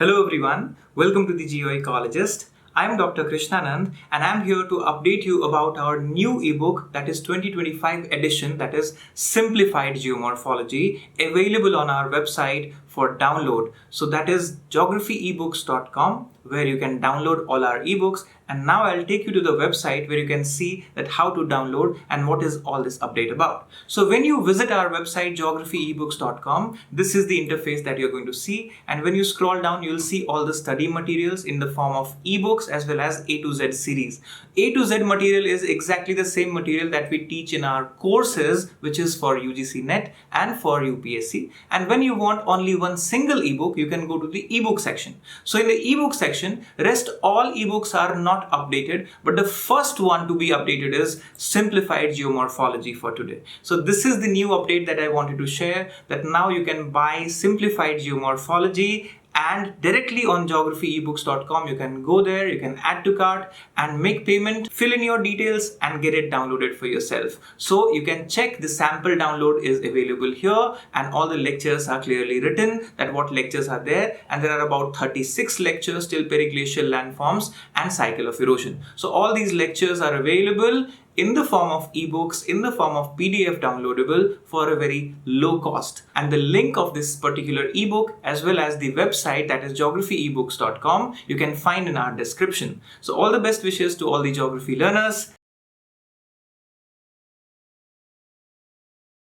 Hello everyone, welcome to the Geoecologist. I'm Dr. Krishnanand and I'm here to update you about our new ebook that is 2025 edition, that is Simplified Geomorphology, available on our website for download. So that is geographyebooks.com, where you can download all our ebooks. And now I'll take you to the website where you can see that how to download and what is all this update about. So when you visit our website geographyebooks.com, this is the interface that you're going to see. And when you scroll down, you'll see all the study materials in the form of ebooks as well as A to Z series. A to Z material is exactly the same material that we teach in our courses, which is for UGC NET and for UPSC. And when you want only one single ebook, you can go to the ebook section. So in the ebook section, rest all ebooks are not updated, but the first one to be updated is Simplified Geomorphology for today. So this is the new update that I wanted to share, that now you can buy Simplified Geomorphology and directly on geographyebooks.com. You can go there, you can add to cart and make payment, fill in your details and get it downloaded for yourself. So you can check the sample download is available here, and all the lectures are clearly written that what lectures are there, and there are about 36 lectures till periglacial landforms and cycle of erosion. So all these lectures are available in the form of ebooks, in the form of PDF downloadable for a very low cost. And the link of this particular ebook as well as the website, that is geographyebooks.com, you can find in our description. So all the best wishes to all the geography learners.